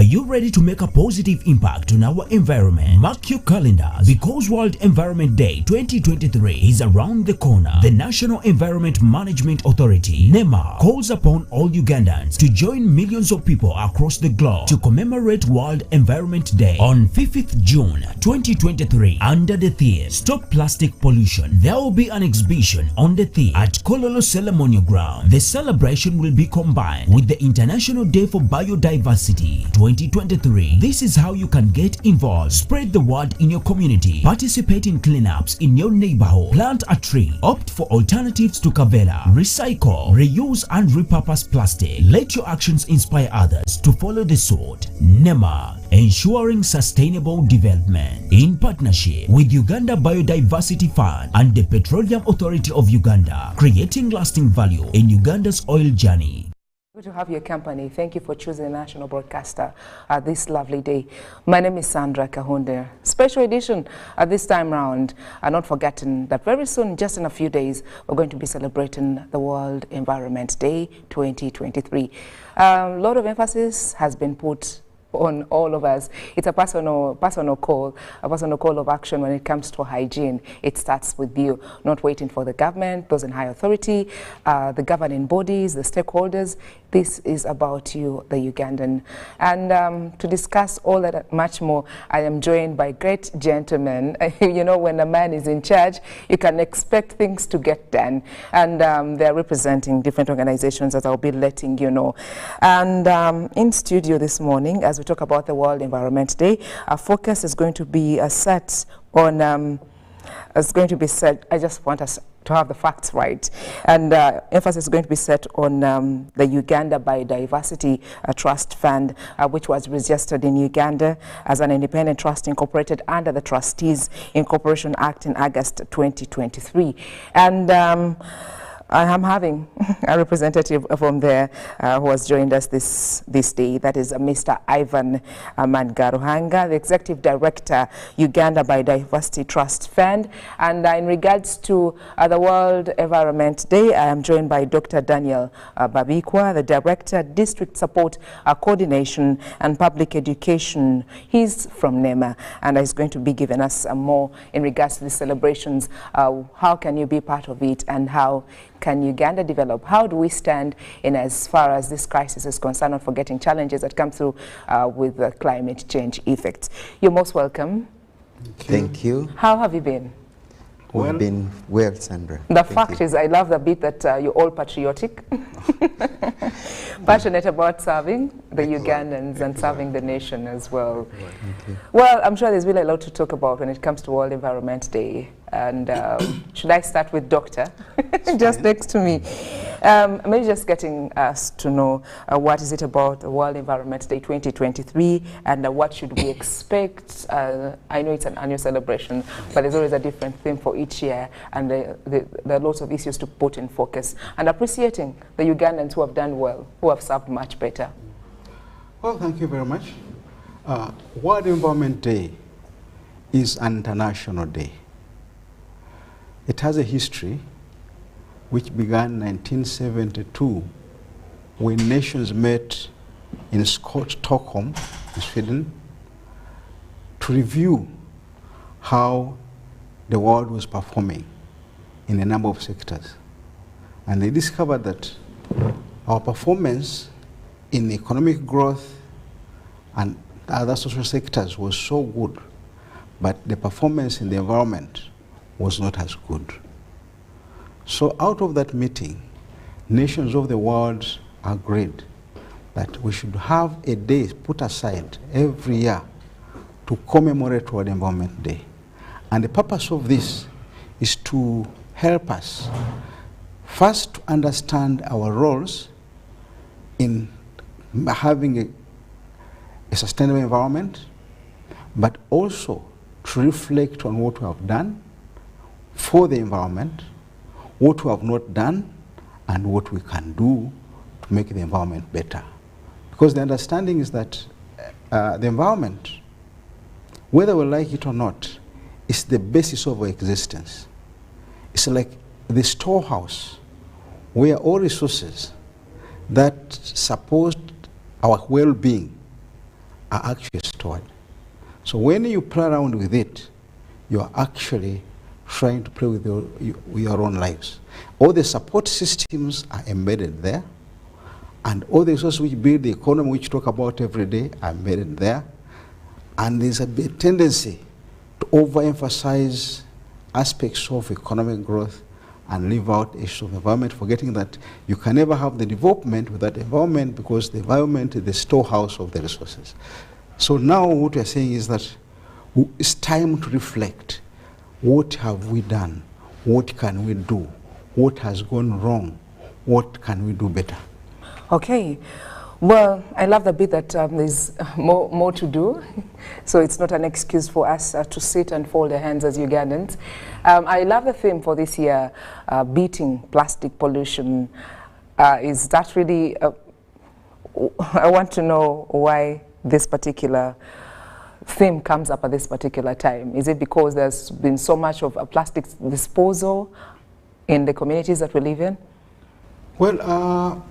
you ready to make a positive impact on our environment? Mark your calendars, because World Environment Day 2023 is around the corner. The National Environment Management Authority, NEMA, calls upon all Ugandans to join millions of people across the globe to commemorate World Environment Day on 5th June 2023 under the theme Stop Plastic Pollution. There will be an exhibition on the theme at Kololo Ceremonial Ground. The celebration will be combined with the International Day for Biodiversity 2023. This is how you can get involved. Spread the word in your community. Participate in cleanups in your neighborhood. Plant a tree. Opt for alternatives to Kavela. Recycle, reuse and repurpose plastic. Let your actions inspire others to follow the suit. NEMA, ensuring sustainable development, in partnership with Uganda Biodiversity Fund and the Petroleum Authority of Uganda, creating lasting value in Uganda's oil journey. Good to have your company. Thank you for choosing a national broadcaster this lovely day. My name is Sandra Kahunde. Special edition this time round. Not forgetting that very soon, just in a few days, we're going to be celebrating the World Environment Day 2023. A lot of emphasis has been put on all of us. It's a personal call of action when it comes to hygiene. It starts with you, not waiting for the government, those in high authority, the governing bodies, the stakeholders. This is about you, the Ugandan. And to discuss all that much more, I am joined by great gentlemen. You know, when a man is in charge, you can expect things to get done. And they're representing different organizations, as I'll be letting you know. And in studio this morning, as we talk about the World Environment Day, our focus is going to be set on, I just want us to have the facts right, and emphasis is going to be set on the Uganda Biodiversity Trust Fund, which was registered in Uganda as an independent trust incorporated under the Trustees Incorporation Act in August 2023. And I am having a representative from there who has joined us this day. That is Mr. Ivan Mangaruhanga, the Executive Director, Uganda Biodiversity Trust Fund. And in regards to the World Environment Day, I am joined by Dr. Daniel Babikwa, the Director, District Support Coordination and Public Education. He's from NEMA, and he's going to be giving us more in regards to the celebrations. How can you be part of it, and how can Uganda develop? How do we stand in as far as this crisis is concerned, not forgetting challenges that come through with the climate change effects? You're most welcome. Thank you. How have you been? We've been well, Sandra. The fact is, I love the bit that you're all patriotic, passionate about serving the Ugandans and serving the nation as well. Well, I'm sure there's really a lot to talk about when it comes to World Environment Day. And should I start with Doctor, just next to me? Maybe just getting us to know what is it about the World Environment Day 2023, and what should we expect? I know it's an annual celebration, but there's always a different theme for each year, and there are lots of issues to put in focus, and appreciating the Ugandans who have done well, who have served much better. Well, thank you very much. World Environment Day is an international day. It has a history which began in 1972 when nations met in Stockholm, Sweden, to review how the world was performing in a number of sectors. And they discovered that our performance in economic growth and other social sectors was so good, but the performance in the environment was not as good. So out of that meeting, nations of the world agreed that we should have a day put aside every year to commemorate World Environment Day. And the purpose of this is to help us first to understand our roles in having a sustainable environment, but also to reflect on what we have done for the environment, what we have not done, and what we can do to make the environment better. Because the understanding is that the environment, whether we like it or not, is the basis of our existence. It's like the storehouse where all resources that support our well-being are actually stored. So when you play around with it, you are actually trying to play with your own lives. All the support systems are embedded there, and all the resources which build the economy, which we talk about every day, are embedded there. And there's a big tendency to overemphasize aspects of economic growth and leave out issues of environment, forgetting that you can never have the development without environment, because the environment is the storehouse of the resources. So now what we are saying is that it's time to reflect. What have we done? What can we do? What has gone wrong? What can we do better? Okay. Well, I love the bit that there's more to do, so it's not an excuse for us to sit and fold our hands as Ugandans. I love the theme for this year, beating plastic pollution. Is that really, I want to know why this particular theme comes up at this particular time. Is it because there's been so much of a plastic disposal in the communities that we live in? Well,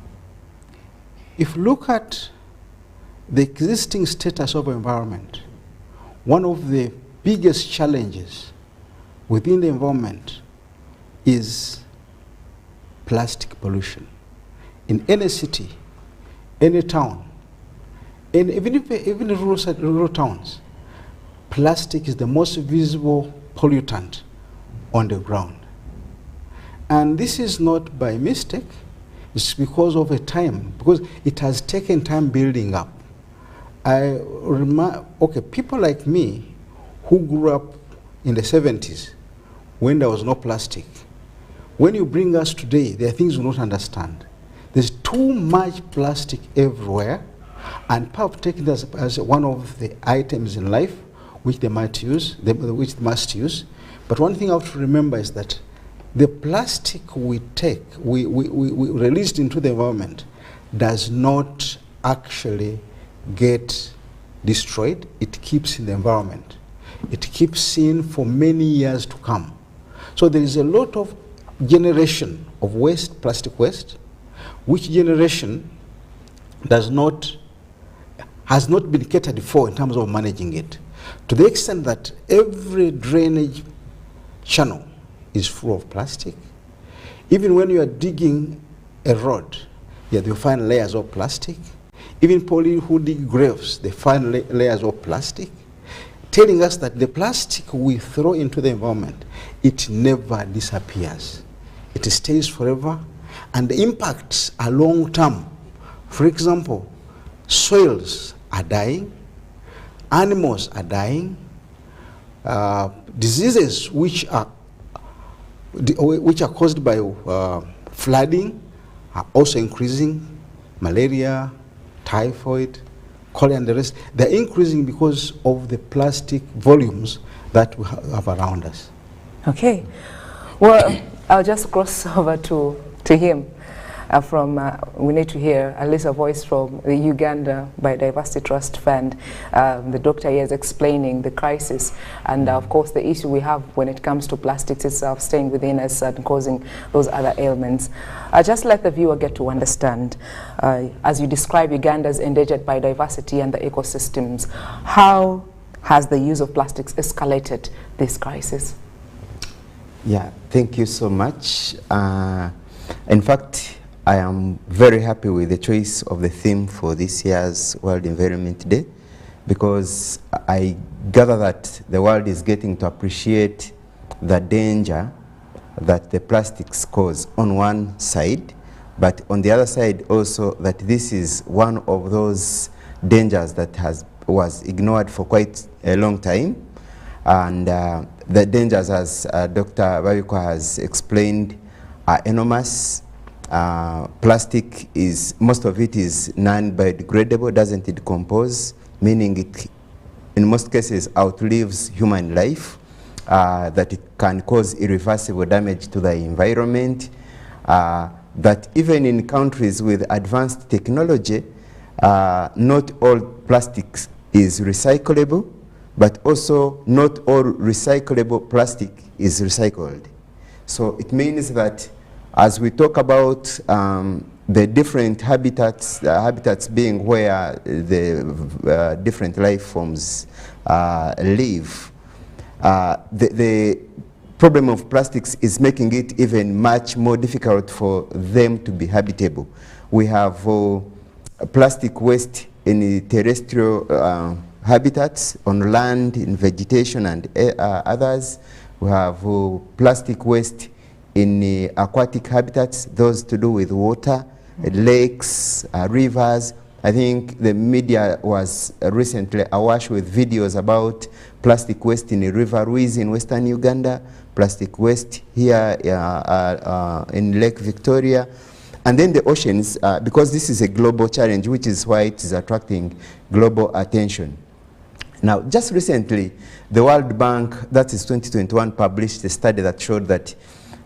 if you look at the existing status of environment, one of the biggest challenges within the environment is plastic pollution. In any city, any town, and even in rural towns, plastic is the most visible pollutant on the ground. And this is not by mistake. It's because of a time, because it has taken time building up. Okay, people like me who grew up in the 70s when there was no plastic, when you bring us today, there are things we don't understand. There's too much plastic everywhere, and people have taken this as one of the items in life which they must use. But one thing I have to remember is that the plastic we released into the environment does not actually get destroyed. It keeps in the environment. It keeps in for many years to come. So there is a lot of generation of waste, plastic waste, which generation has not been catered for in terms of managing it. To the extent that every drainage channel is full of plastic. Even when you are digging a road, you'll find layers of plastic. Even people who dig graves, they find layers of plastic, telling us that the plastic we throw into the environment, it never disappears. It stays forever, and the impacts are long-term. For example, soils are dying, animals are dying, diseases which are caused by flooding are also increasing. Malaria, typhoid, cholera, and the rest. They're increasing because of the plastic volumes that we have around us. Okay. Well, I'll just cross over to him. We need to hear at least a voice from the Uganda Biodiversity Trust Fund. The doctor here is explaining the crisis and of course the issue we have when it comes to plastics itself staying within us and causing those other ailments. Just let the viewer get to understand, as you describe Uganda's endangered biodiversity and the ecosystems, how has the use of plastics escalated this crisis? Yeah, thank you so much. In fact, I am very happy with the choice of the theme for this year's World Environment Day, because I gather that the world is getting to appreciate the danger that the plastics cause on one side, but on the other side also that this is one of those dangers that was ignored for quite a long time. And the dangers, as Dr. Babikwa has explained, are enormous. Plastic is, most of it is non-biodegradable, doesn't decompose, meaning it in most cases outlives human life, that it can cause irreversible damage to the environment, that even in countries with advanced technology, not all plastics is recyclable, but also not all recyclable plastic is recycled. So it means that as we talk about the different habitats being where the different life forms live, the problem of plastics is making it even much more difficult for them to be habitable. We have plastic waste in the terrestrial habitats, on land, in vegetation and others. We have plastic waste in the aquatic habitats, those to do with water, lakes, rivers. I think the media was recently awash with videos about plastic waste in the River Ruiz in Western Uganda, plastic waste here in Lake Victoria, and then the oceans, because this is a global challenge, which is why it is attracting global attention. Now, just recently, the World Bank, that is 2021, published a study that showed that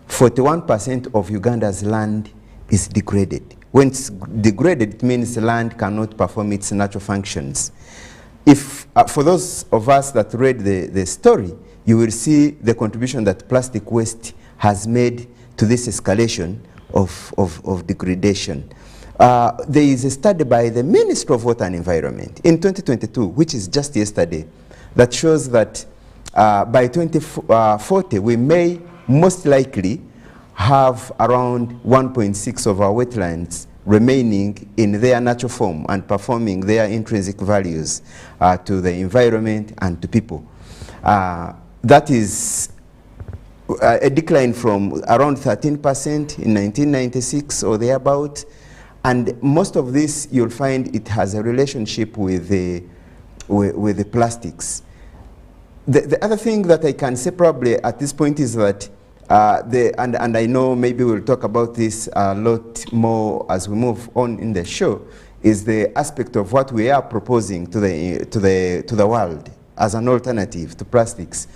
41% of Uganda's land is degraded. When it's degraded, it means the land cannot perform its natural functions. If, for those of us that read the story, you will see the contribution that plastic waste has made to this escalation of degradation. There is a study by the Ministry of Water and Environment in 2022, which is just yesterday, that shows that by 2040, we may most likely have around 1.6 of our wetlands remaining in their natural form and performing their intrinsic values to the environment and to people. That is a decline from around 13% in 1996 or thereabout. And most of this, you'll find it has a relationship with the plastics. The other thing that I can say probably at this point is that, and I know maybe we'll talk about this a lot more as we move on in the show, is the aspect of what we are proposing to the world as an alternative to plastics.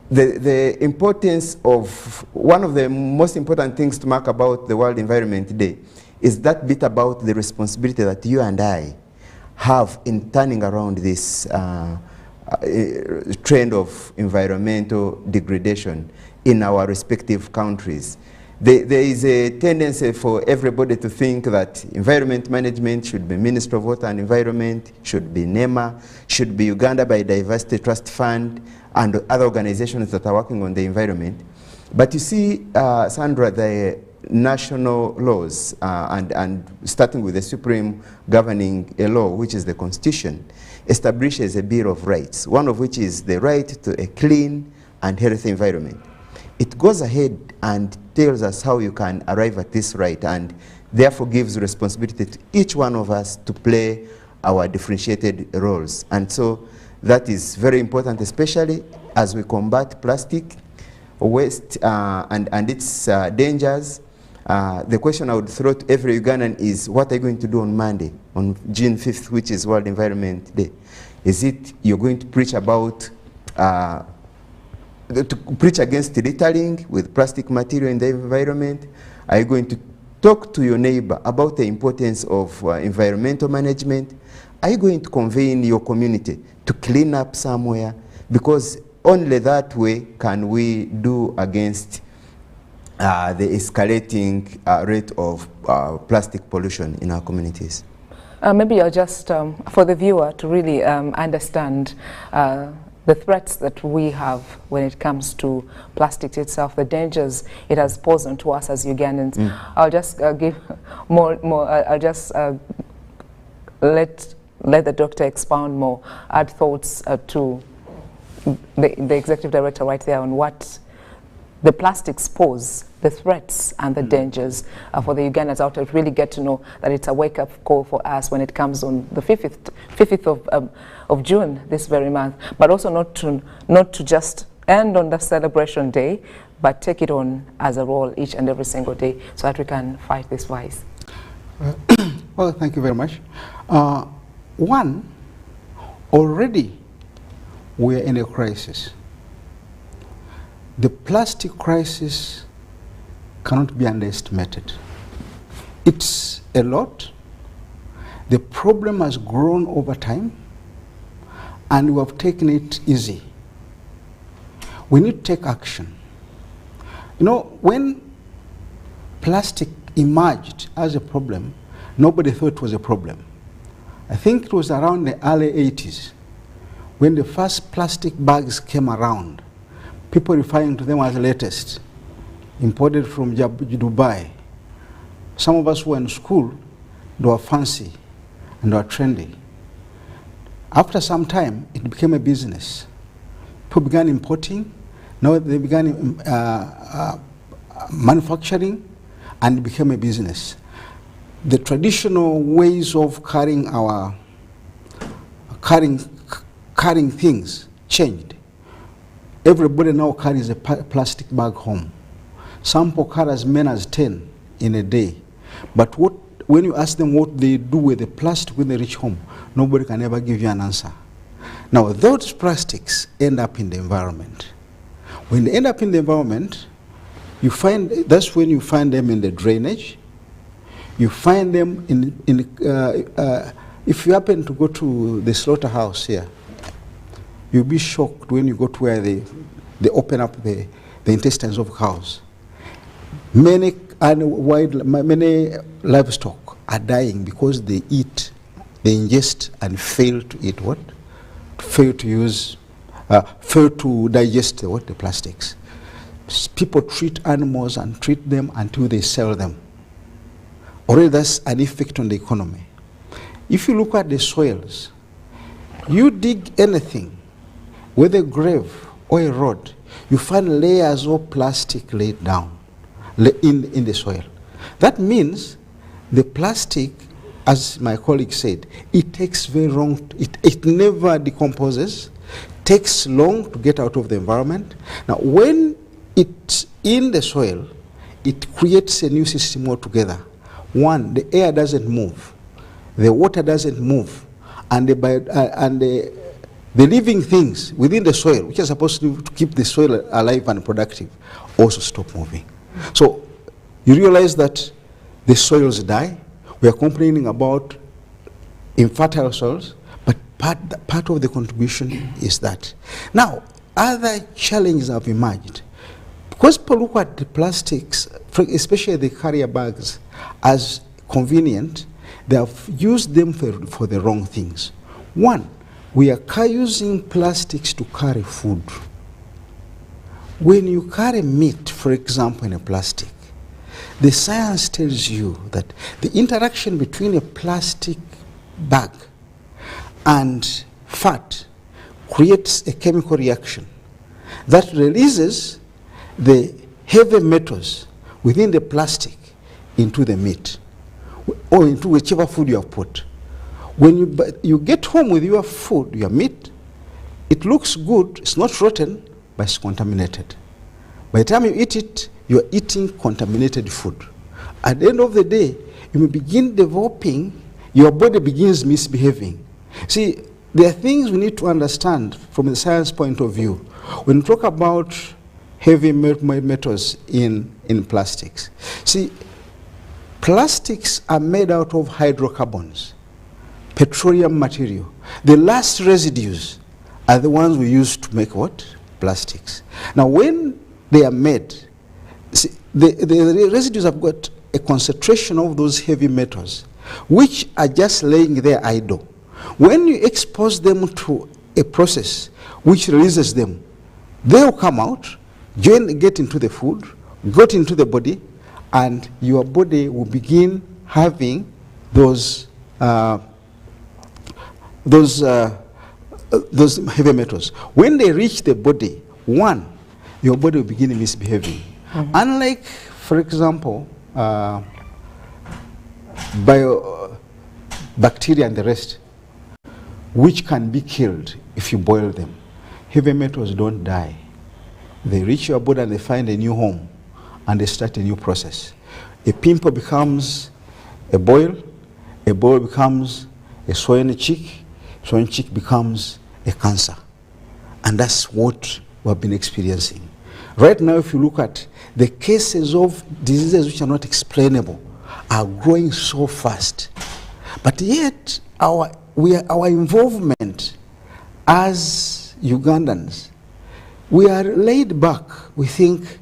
The importance of, one of the most important things to mark about the World Environment Day is that bit about the responsibility that you and I have in turning around this trend of environmental degradation in our respective countries. There is a tendency for everybody to think that environment management should be Ministry of Water and Environment, should be NEMA, should be Uganda Biodiversity Trust Fund, and other organizations that are working on the environment. But you see, Sandra, the national laws, and starting with the supreme governing law, which is the Constitution, establishes a Bill of Rights, one of which is the right to a clean and healthy environment. It goes ahead and tells us how you can arrive at this right, and therefore gives responsibility to each one of us to play our differentiated roles. And so that is very important, especially as we combat plastic waste and its dangers. The question I would throw to every Ugandan is, what are you going to do on Monday, on June 5th, which is World Environment Day? Is it you're going to preach about, to preach against littering with plastic material in the environment? Are you going to talk to your neighbor about the importance of environmental management? Are you going to convey in your community to clean up somewhere? Because only that way can we do against the escalating rate of plastic pollution in our communities. Maybe I'll just, for the viewer to really understand the threats that we have when it comes to plastics itself, the dangers it has posed onto us as Ugandans. I'll just give I'll just let the doctor expound more, add thoughts to the executive director right there on what the plastics pose, the threats and the dangers for the Ugandans out there, to really get to know that it's a wake-up call for us when it comes on the 5th of June, this very month, but also not to just end on the celebration day, but take it on as a role each and every single day so that we can fight this vice. Well, thank you very much. One, already we are in a crisis. The plastic crisis cannot be underestimated. It's a lot. The problem has grown over time, and we have taken it easy. We need to take action. You know, when plastic emerged as a problem, nobody thought it was a problem. I think it was around the early 80s when the first plastic bags came around, people referring to them as the latest, imported from Dubai. Some of us who were in school, they were fancy and they were trendy. After some time, it became a business. People began importing, now they began manufacturing, and it became a business. The traditional ways of carrying things changed. Everybody now carries a plastic bag home. Some people carry as many as 10 in a day. But when you ask them what they do with the plastic when they reach home, nobody can ever give you an answer. Now, those plastics end up in the environment. When they end up in the environment, that's when you find them in the drainage. You find them if you happen to go to the slaughterhouse here, you'll be shocked when you go to where they open up the intestines of cows. Many livestock are dying because they ingest and fail to eat what? Fail to digest the plastics. People treat animals and treat them until they sell them. Already that's an effect on the economy. If you look at the soils, you dig anything, whether a grave or a road, you find layers of plastic laid down in the soil. That means the plastic, as my colleague said, it takes very long, it never decomposes, takes long to get out of the environment. Now when it's in the soil, it creates a new system altogether. One, the air doesn't move, the water doesn't move, and the living things within the soil, which are supposed to keep the soil alive and productive, also stop moving. So you realize that the soils die. We are complaining about infertile soils, but part of the contribution is that. Now, other challenges have emerged. Because people look at the plastics, especially the carrier bags, as convenient, they have used them for the wrong things. One, we are using plastics to carry food. When you carry meat, for example, in a plastic, the science tells you that the interaction between a plastic bag and fat creates a chemical reaction that releases the heavy metals within the plastic into the meat or into whichever food you have put. When you get home with your food, your meat, it looks good, it's not rotten, but it's contaminated. By the time you eat it, you are eating contaminated food. At the end of the day, you may begin developing, your body begins misbehaving. See, there are things we need to understand from the science point of view. When we talk about heavy metals in plastics. See, plastics are made out of hydrocarbons, petroleum material. The last residues are the ones we use to make what? Plastics. Now when they are made, see, the residues have got a concentration of those heavy metals, which are just laying there idle. When you expose them to a process which releases them, they will come out, get into the food, get into the body, and your body will begin having those heavy metals. When they reach the body, one, your body will begin misbehaving. Mm-hmm. Unlike, for example, bacteria and the rest, which can be killed if you boil them, heavy metals don't die. They reach your body and they find a new home and they start a new process. A pimple becomes a boil becomes a swollen cheek becomes a cancer. And that's what we've been experiencing. Right now, if you look at the cases of diseases which are not explainable are growing so fast. But yet, our involvement as Ugandans, we are laid back. We think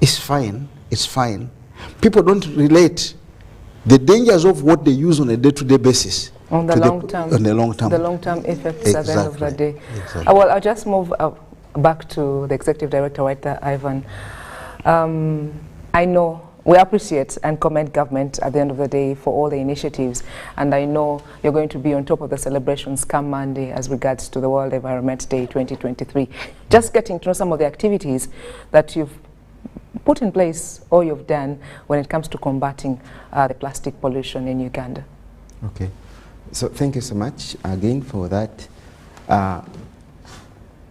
It's fine. It's fine. People don't relate the dangers of what they use on a day-to-day basis on the long term. On the long term. The long-term effects at the end of the day. Exactly. Well, I'll just move back to the Executive Director, right there, Ivan. I know we appreciate and commend government at the end of the day for all the initiatives, and I know you're going to be on top of the celebrations come Monday as regards to the World Environment Day 2023. Just getting to know some of the activities that you've put in place or you've done when it comes to combating the plastic pollution in Uganda. Okay, so thank you so much again for that.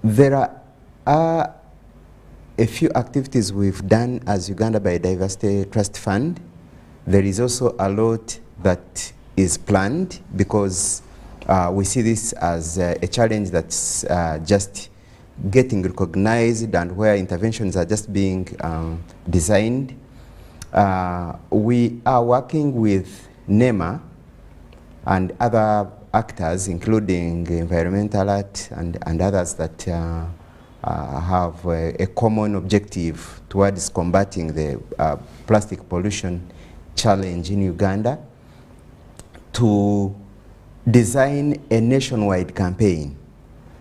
There are a few activities we've done as Uganda Biodiversity Trust Fund. There is also a lot that is planned because we see this as a challenge that's just getting recognized and where interventions are just being designed. We are working with NEMA and other actors, including Environmental Alert and others that have a common objective towards combating the plastic pollution challenge in Uganda, to design a nationwide campaign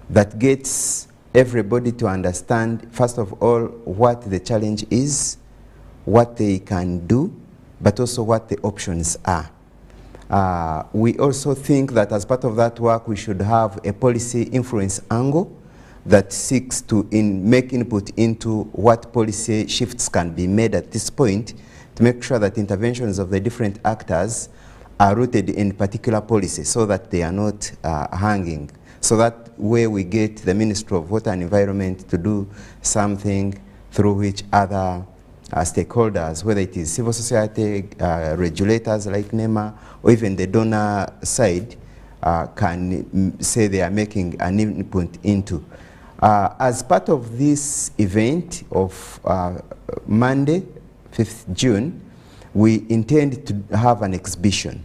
that gets everybody to understand, first of all, what the challenge is, what they can do, but also what the options are. We also think that as part of that work, we should have a policy influence angle that seeks to make input into what policy shifts can be made at this point to make sure that interventions of the different actors are rooted in particular policy so that they are not hanging. So that way we get the Ministry of Water and Environment to do something through which other stakeholders, whether it is civil society, regulators like NEMA, or even the donor side, can say they are making an input into. As part of this event of Monday, 5th June, we intend to have an exhibition.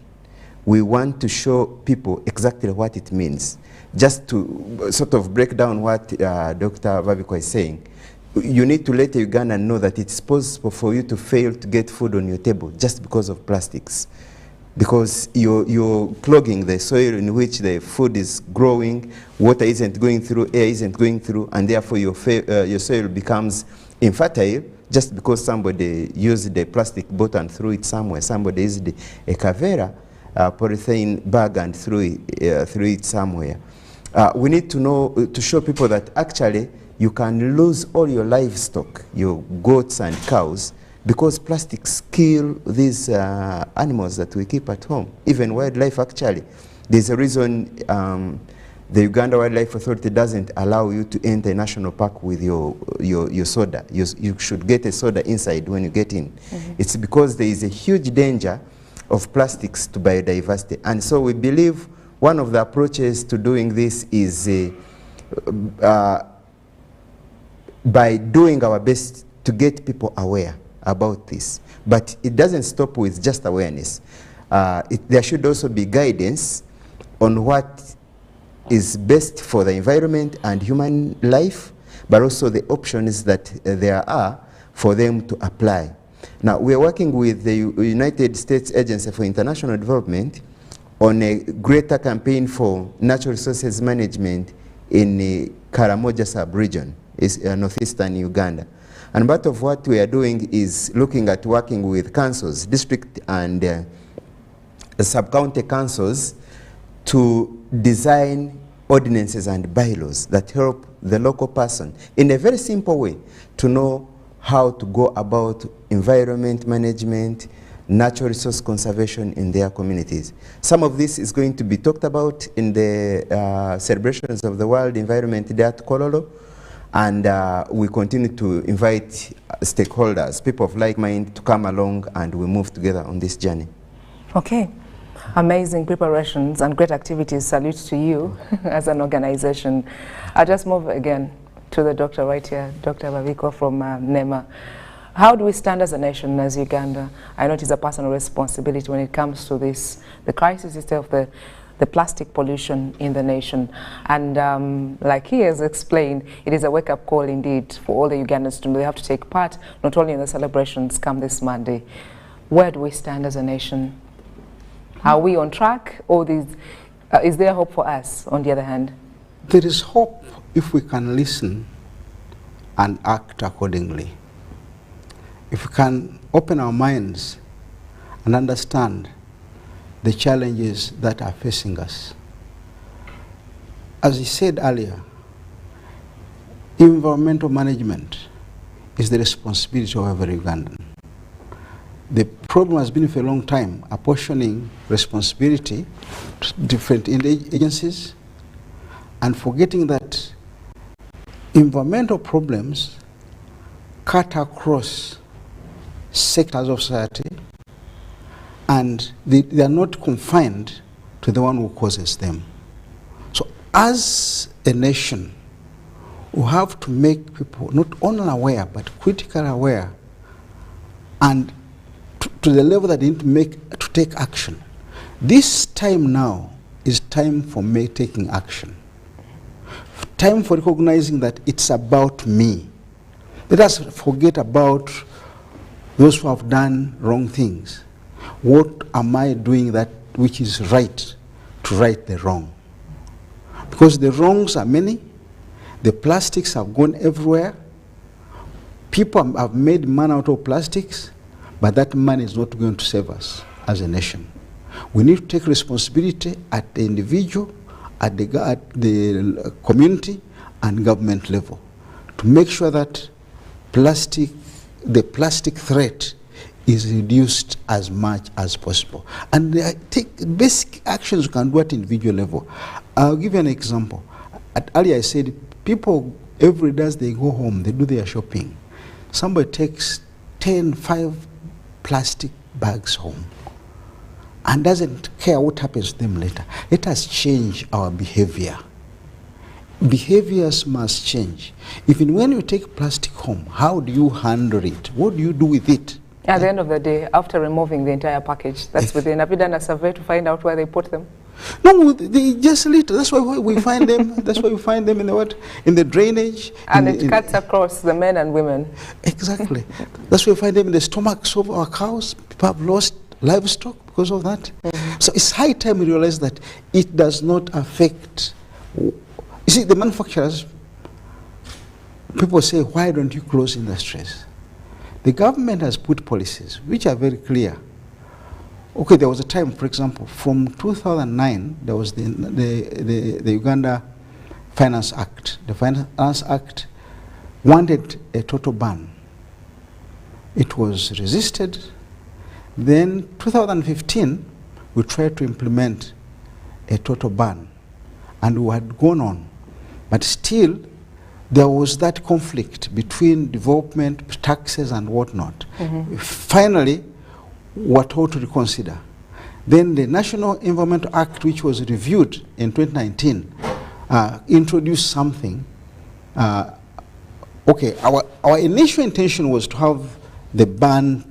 We want to show people exactly what it means. Just to sort of break down what Dr. Babiko is saying, you need to let a Ugandan know that it's possible for you to fail to get food on your table just because of plastics. Because you're clogging the soil in which the food is growing, water isn't going through, air isn't going through, and therefore your soil becomes infertile just because somebody used the plastic bottle and threw it somewhere. Somebody used a Kavera polythene bag and threw it somewhere. We need to know, to show people that actually you can lose all your livestock, your goats and cows, because plastics kill these animals that we keep at home, even wildlife actually. There's a reason the Uganda Wildlife Authority doesn't allow you to enter a national park with your soda. You should get a soda inside when you get in. Mm-hmm. It's because there is a huge danger of plastics to biodiversity. And so we believe one of the approaches to doing this is by doing our best to get people aware about this. But it doesn't stop with just awareness. There should also be guidance on what is best for the environment and human life, but also the options that there are for them to apply. Now, we are working with the United States Agency for International Development on a greater campaign for natural resources management in the Karamoja sub-region, northeastern Uganda. And part of what we are doing is looking at working with councils, district and sub-county councils, to design ordinances and bylaws that help the local person in a very simple way to know how to go about environment management, natural resource conservation in their communities. Some of this is going to be talked about in the celebrations of the World Environment Day at Kololo, and we continue to invite stakeholders, people of like mind, to come along, and we move together on this journey. Okay. Amazing preparations and great activities. Salute to you as an organization. I'll just move again to the doctor right here, Dr. Babiko from NEMA. How do we stand as a nation, as Uganda? I know it is a personal responsibility when it comes to this. The crisis itself, the the plastic pollution in the nation. And like he has explained, it is a wake-up call indeed for all the Ugandans to know they have to take part not only in the celebrations come this Monday. Where do we stand as a nation? Are we on track, or is there hope for us on the other hand? There is hope if we can listen and act accordingly. If we can open our minds and understand the challenges that are facing us. As I said earlier, environmental management is the responsibility of every Ugandan. The problem has been for a long time apportioning responsibility to different agencies and forgetting that environmental problems cut across sectors of society, and they are not confined to the one who causes them. So as a nation, we have to make people not only aware, but critically aware, and to the level that they need to take action. This time now is time for taking action. Time for recognizing that it's about me. Let us forget about those who have done wrong things. What am I doing that which is right to right the wrong? Because the wrongs are many. The plastics have gone everywhere. People have made money out of plastics, but that money is not going to save us as a nation. We need to take responsibility at the individual, at the community and government level to make sure that the plastic threat is reduced as much as possible. And take basic actions you can do at individual level. I'll give you an example. Earlier I said people every day as they go home, they do their shopping. Somebody takes 5 plastic bags home and doesn't care what happens to them later. Let us change our behavior. Behaviors must change. Even when you take plastic home, how do you handle it? What do you do with it? At the end of the day, after removing the entire package that's within, have you done a survey to find out where they put them? No, they just litter. That's why we find them. That's why we find them in the what? In the drainage. And it cuts across the men and women. Exactly. That's why we find them in the stomachs of our cows. People have lost livestock because of that. So it's high time we realize that it does not affect. You see, the manufacturers, people say, why don't you close industries? The government has put policies which are very clear. Okay, there was a time, for example, from 2009, there was the Uganda Finance Act. The Finance Act wanted a total ban. It was resisted. Then 2015, we tried to implement a total ban, and we had gone on. But still, there was that conflict between development, taxes, and whatnot. Finally, we were told to reconsider. Then the National Environmental Act, which was reviewed in 2019, introduced something. Okay, our initial intention was to have the ban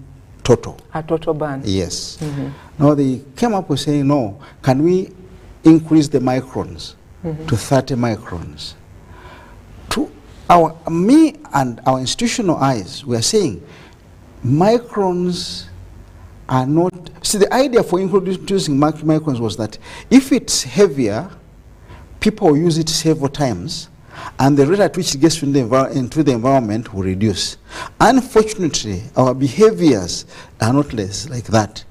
total. A total ban? Yes. Now they came up with saying, no, can we increase the microns to 30 microns? To me and our institutional eyes, we are saying microns are not. See, the idea for introducing microns was that if it's heavier, people will use it several times, and the rate at which it gets into the environment will reduce. Unfortunately, our behaviors are not less like that.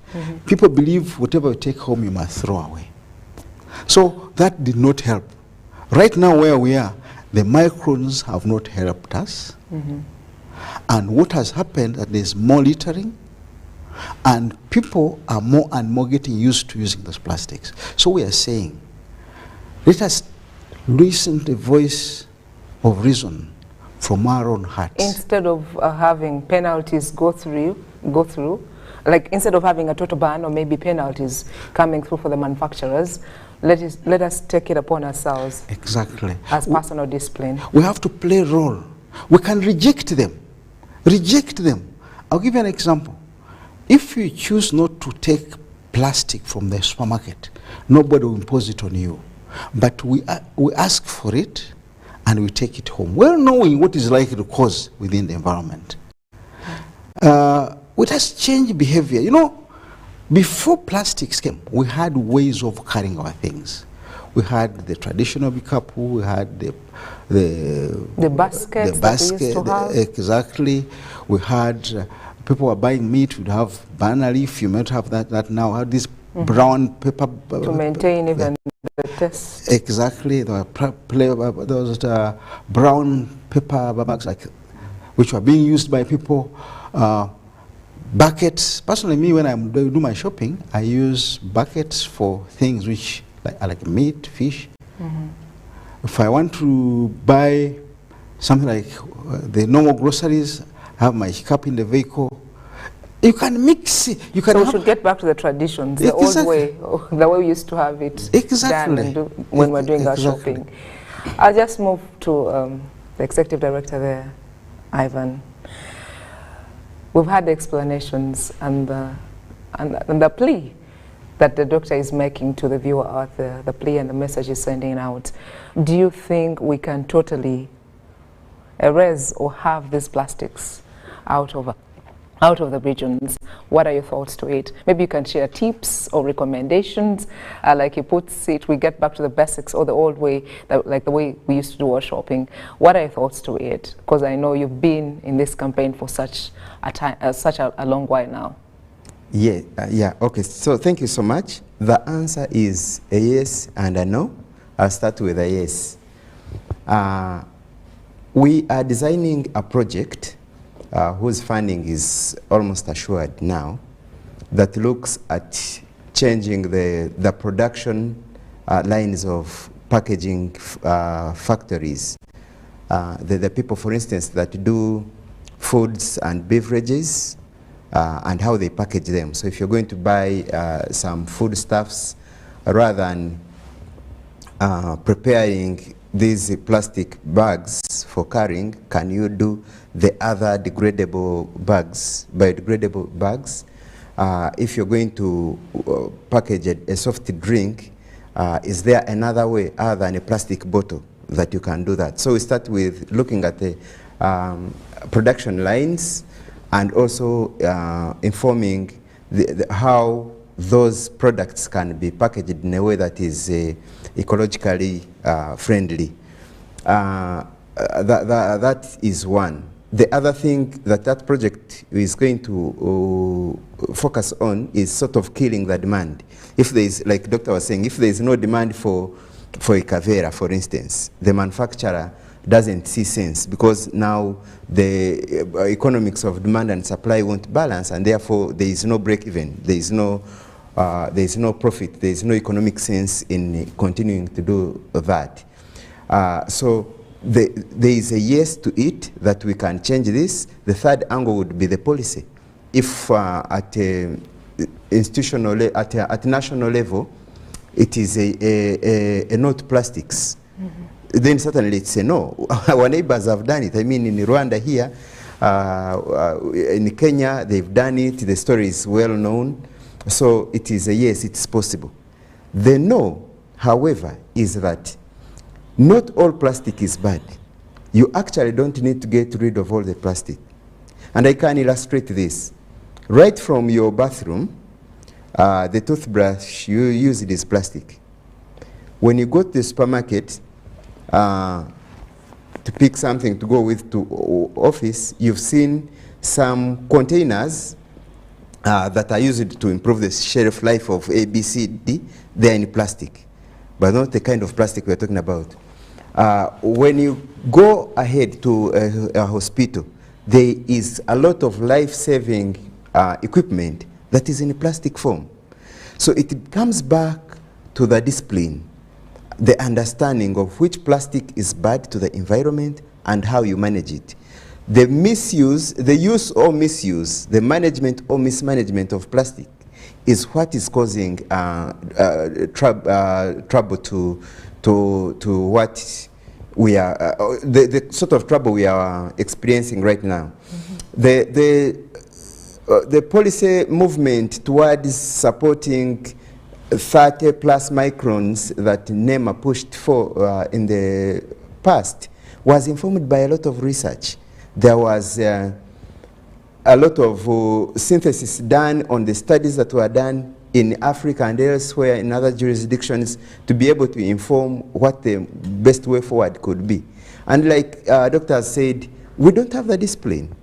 People believe whatever you take home, you must throw away. So that did not help. Right now where we are, the microns have not helped us. And what has happened is that there's more littering, and people are more and more getting used to using those plastics. So we are saying, let us listen to the voice of reason from our own hearts. Instead of having penalties go through, like instead of having a total ban or maybe penalties coming through for the manufacturers, let us take it upon ourselves. Exactly. As personal discipline. We have to play a role. We can reject them. Reject them. I'll give you an example. If you choose not to take plastic from the supermarket. Nobody will impose it on you. But we ask for it and we take it home, well knowing what is likely to cause within the environment. It has changed behavior. You know, before plastics came, we had ways of carrying our things. We had the traditional bikapu, we had the baskets that we used to have. Exactly. We had, people were buying meat, we'd have banana leaf, you might have that now. Had this brown paper. To maintain even the taste. Exactly. There were those brown paper bags, which were being used by people. Buckets. Personally, me, when I do my shopping, I use buckets for things which like meat, fish. If I want to buy something like the normal groceries, I have my cup in the vehicle. You can mix it. You can. So we should get back to the traditions, the old way, the way we used to have it done and when we're doing our shopping. I'll just move to the executive director there, Ivan. We've had the explanations and the plea that the doctor is making to the viewer out there, the plea and the message he's sending out. Do you think we can totally erase or have these plastics out of the regions? What are your thoughts to it? Maybe you can share tips or recommendations. Like he puts it, we get back to the basics or the old way, like the way we used to do our shopping. What are your thoughts to it? Because I know you've been in this campaign for such a time, such a long while now. Yeah, okay. So thank you so much. The answer is a yes and a no. I'll start with a yes. We are designing a project whose funding is almost assured now, that looks at changing the production lines of packaging factories. The people, for instance, that do foods and beverages and how they package them. So if you're going to buy some foodstuffs, rather than preparing these plastic bags for carrying, can you do the other degradable bags, biodegradable bags? If you're going to package a soft drink, is there another way other than a plastic bottle that you can do that? So we start with looking at the production lines and also informing how those products can be packaged in a way that is ecologically friendly. That is one. The other thing that project is going to focus on is sort of killing the demand. If there is, like Doctor was saying, if there is no demand for a Kavera, for instance, the manufacturer doesn't see sense, because now the economics of demand and supply won't balance, and therefore there is no break even, there is no profit, there is no economic sense in continuing to do that. So there is a yes to it, that we can change this. The third angle would be the policy. If at institutional, at national level, it is a no to plastics, then certainly it's a no. Our neighbors have done it. I mean, in Rwanda here, in Kenya, they've done it. The story is well known. So it is a yes, it's possible. The no, however, is that not all plastic is bad. You actually don't need to get rid of all the plastic. And I can illustrate this. Right from your bathroom, the toothbrush you use it is plastic. When you go to the supermarket to pick something to go with to office, you've seen some containers that are used to improve the shelf life of A, B, C, D. They're in plastic, but not the kind of plastic we're talking about. When you go ahead to a hospital, there is a lot of life-saving equipment that is in plastic form. So it comes back to the discipline, the understanding of which plastic is bad to the environment and how you manage it. The misuse, the use or misuse, the management or mismanagement of plastic is what is causing trouble to what we are, the sort of trouble we are experiencing right now. the policy movement towards supporting 30 plus microns that NEMA pushed for in the past was informed by a lot of research. There was a lot of synthesis done on the studies that were done in Africa and elsewhere in other jurisdictions to be able to inform what the best way forward could be. And like Doctor has said, we don't have the discipline.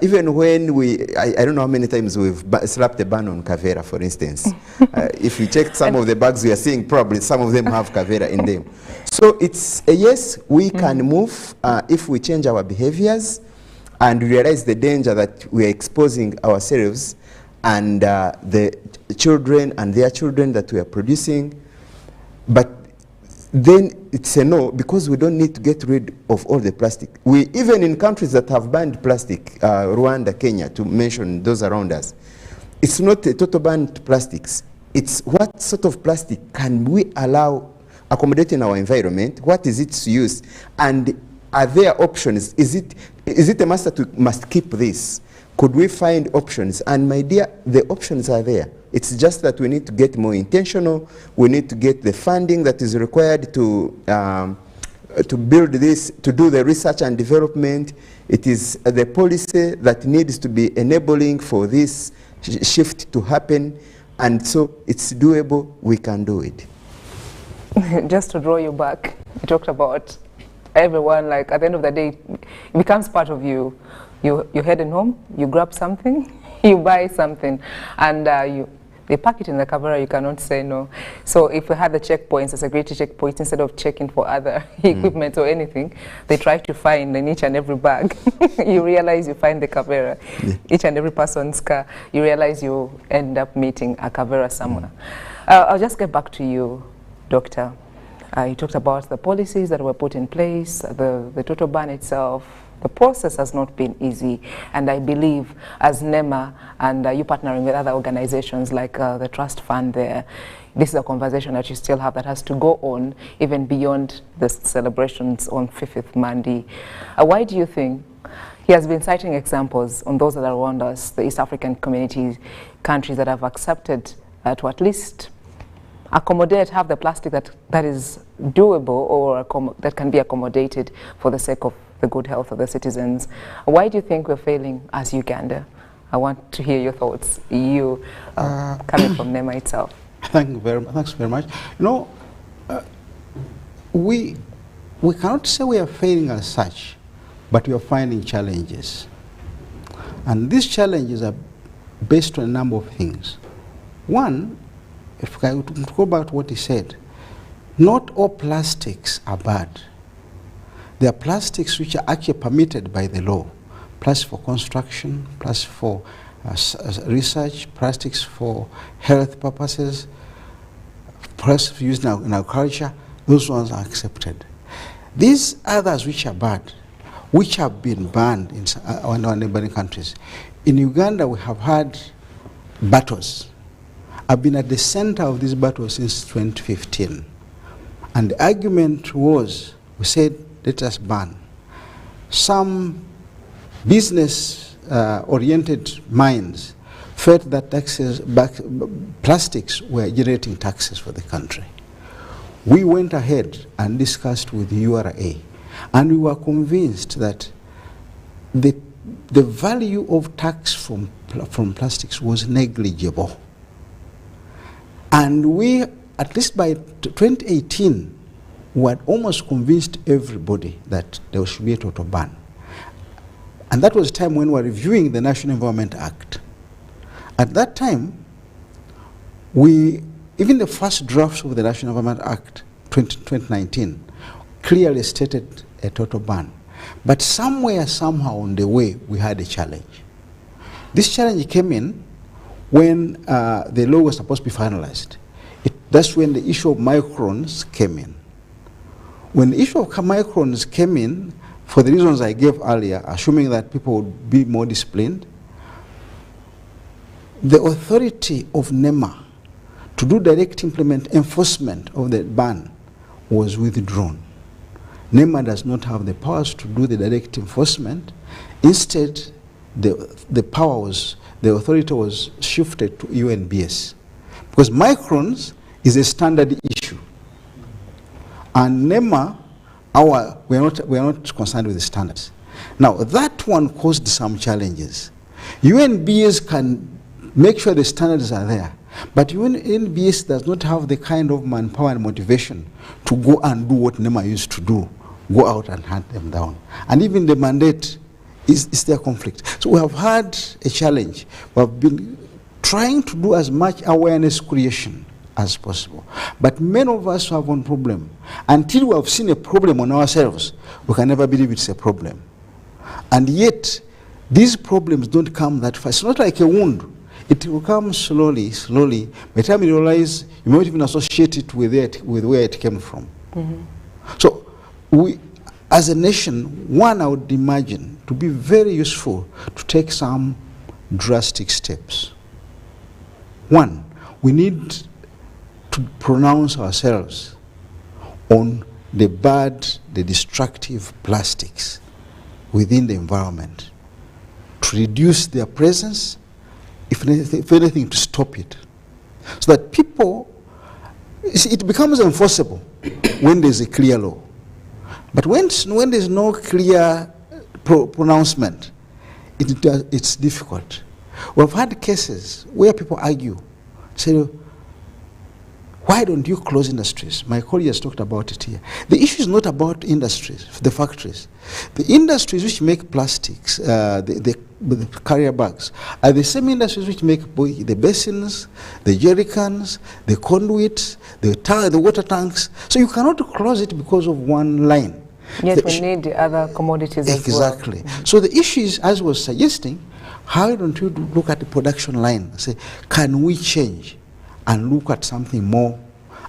Even when I don't know how many times we've slapped a ban on Kavera, for instance. If you check some of the bags we are seeing, probably some of them have Kavera in them. So it's a yes, we can move if we change our behaviors and realize the danger that we are exposing ourselves and the children and their children that we are producing. But then it's a no, because we don't need to get rid of all the plastic. Even in countries that have banned plastic, Rwanda, Kenya, to mention those around us, it's not a total ban to plastics. It's what sort of plastic can we allow accommodate in our environment? What is its use? And are there options? Is it a must keep this? Could we find options? And my dear, the options are there. It's just that we need to get more intentional. We need to get the funding that is required to build this, to do the research and development. It is the policy that needs to be enabling for this shift to happen. And so it's doable, we can do it. Just to draw you back, you talked about everyone, like at the end of the day, it becomes part of you. You're heading home, you grab something, you buy something, and they pack it in the Kavera, you cannot say no. So if we had the checkpoints, the security checkpoints, instead of checking for other equipment or anything, they try to find in each and every bag. You realize you find the Kavera. Each and every person's car, you realize you end up meeting a Kavera somewhere. I'll just get back to you, Doctor. You talked about the policies that were put in place, the total ban itself. The process has not been easy, and I believe as NEMA and you partnering with other organizations like the Trust Fund there, this is a conversation that you still have that has to go on even beyond the celebrations on 5th Monday. Why do you think he has been citing examples on those that are around us, the East African communities, countries that have accepted to at least accommodate, have the plastic that is doable or that can be accommodated for the sake of the good health of the citizens? Why do you think we're failing as Uganda? I want to hear your thoughts, you coming from NEMA itself. Thanks very much. You know, we cannot say we are failing as such, but we are finding challenges. And these challenges are based on a number of things. One, if I go back to what he said, not all plastics are bad. There are plastics which are actually permitted by the law. Plastic for construction, plastic for research, plastics for health purposes, plastics used in agriculture, those ones are accepted. These others which are bad, which have been banned in our neighboring countries. In Uganda, we have had battles. I've been at the center of this battle since 2015. And the argument was, we said, let us ban. Some business-oriented minds felt that plastics were generating taxes for the country. We went ahead and discussed with the URA, and we were convinced that the value of tax from plastics was negligible. And we, at least by 2018, we had almost convinced everybody that there should be a total ban. And that was a time when we were reviewing the National Environment Act. At that time, even the first drafts of the National Environment Act, 2019, clearly stated a total ban. But somewhere, somehow on the way, we had a challenge. This challenge came in when the law was supposed to be finalized. That's when the issue of microns came in. When the issue of microns came in, for the reasons I gave earlier, assuming that people would be more disciplined, the authority of NEMA to do direct enforcement of the ban was withdrawn. NEMA does not have the powers to do the direct enforcement. Instead, the power was the authority was shifted to UNBS. Because microns is a standard issue. And NEMA, we are not concerned with the standards. Now, that one caused some challenges. UNBS can make sure the standards are there, but UNBS does not have the kind of manpower and motivation to go and do what NEMA used to do, go out and hunt them down. And even the mandate is their conflict. So we have had a challenge. We have been trying to do as much awareness creation as possible. But many of us have one problem. Until we have seen a problem on ourselves, we can never believe it's a problem. And yet, these problems don't come that fast. It's not like a wound. It will come slowly, slowly. By the time you realize, you might even associate it with where it came from. Mm-hmm. So, we, as a nation, one, I would imagine, to be very useful to take some drastic steps. One, we need to pronounce ourselves on the bad, the destructive plastics within the environment, to reduce their presence, if anything, to stop it. So that people, it becomes enforceable when there's a clear law. But when there's no clear pronouncement, it's difficult. We've had cases where people argue, say, why don't you close industries? My colleague has talked about it here. The issue is not about industries, the factories. The industries which make plastics, the carrier bags, are the same industries which make the basins, the jerrycans, the conduits, the water tanks. So you cannot close it because of one line. Yet we need the other commodities as well. Exactly. So the issue is, as was suggesting, how don't you look at the production line and say, can we change and look at something more?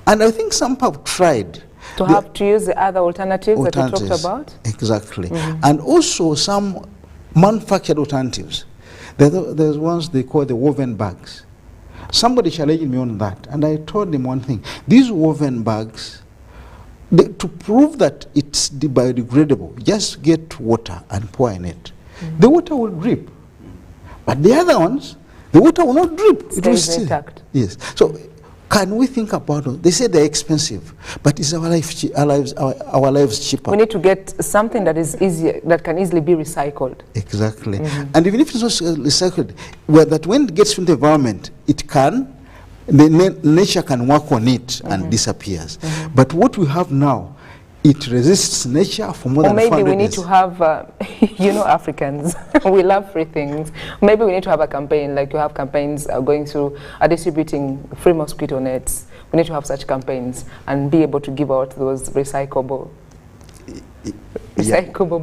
And I think some have tried. To use the other alternatives that we talked about? Exactly. Mm-hmm. And also some manufactured alternatives. There's ones they call the woven bags. Somebody challenged me on that, and I told them one thing. These woven bags, to prove that it's biodegradable, just get water and pour in it. Mm-hmm. The water will drip. But the other ones, the water will not drip. It will stay intact. Yes. So can we think about it? They say they're expensive, but is our lives cheaper? We need to get something that is easier, that can easily be recycled. Exactly. Mm-hmm. And even if it's not recycled, that when it gets into the environment, it can, nature can work on it mm-hmm. and disappears. Mm-hmm. But what we have now, it resists nature for more than 400 years. Or maybe we need to have, you know, Africans, we love free things. Maybe we need to have a campaign, like you have campaigns going through distributing free mosquito nets. We need to have such campaigns and be able to give out those recyclable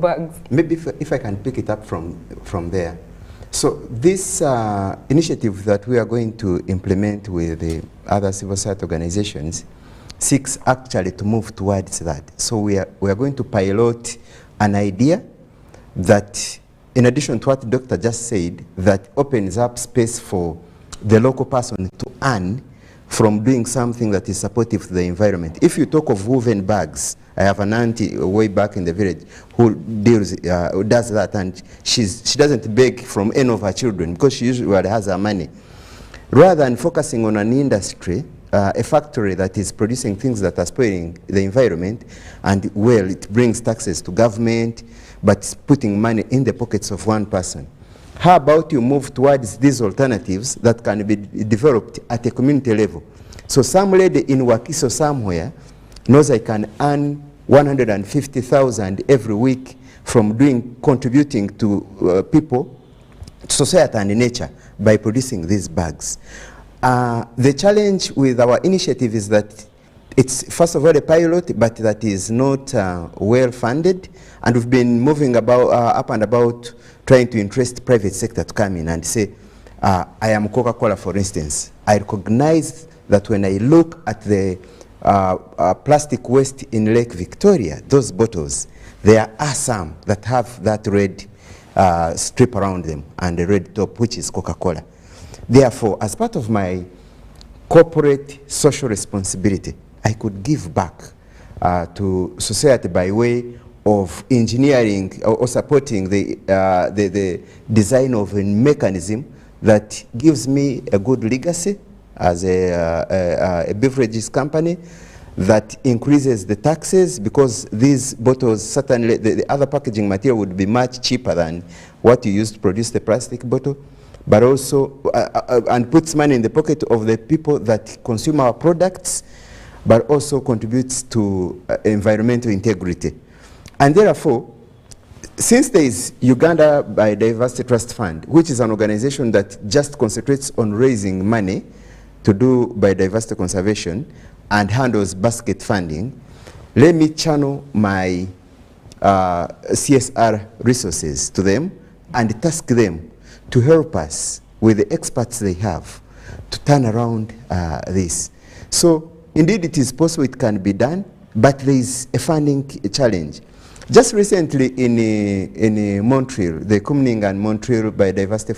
bags. Maybe if I can pick it up from there. So this initiative that we are going to implement with the other civil society organizations seeks actually to move towards that. So we are going to pilot an idea that, in addition to what the doctor just said, that opens up space for the local person to earn from doing something that is supportive to the environment. If you talk of woven bags, I have an auntie way back in the village who does that, and she doesn't beg from any of her children because she usually has her money. Rather than focusing on an industry, a factory that is producing things that are spoiling the environment, and well, it brings taxes to government, but it's putting money in the pockets of one person. How about you move towards these alternatives that can be developed at a community level? So some lady in Wakiso somewhere knows I can earn 150,000 every week from contributing to people, society and nature by producing these bags. The challenge with our initiative is that it's first of all a pilot, but that is not well funded, and we've been moving about up and about trying to interest private sector to come in and say, I am Coca-Cola, for instance. I recognize that when I look at the plastic waste in Lake Victoria, those bottles, there are some that have that red strip around them and the red top, which is Coca-Cola. Therefore, as part of my corporate social responsibility, I could give back to society by way of engineering or supporting the design of a mechanism that gives me a good legacy as a beverages company, that increases the taxes, because these bottles, certainly the other packaging material would be much cheaper than what you use to produce the plastic bottle, but also and puts money in the pocket of the people that consume our products, but also contributes to environmental integrity. And therefore, since there is Uganda Biodiversity Trust Fund, which is an organization that just concentrates on raising money to do biodiversity conservation and handles basket funding, let me channel my CSR resources to them and task them to help us with the experts they have to turn around this. So indeed it is possible, it can be done, but there is a funding challenge. Just recently in Montreal, the Kunming and Montreal Biodiversity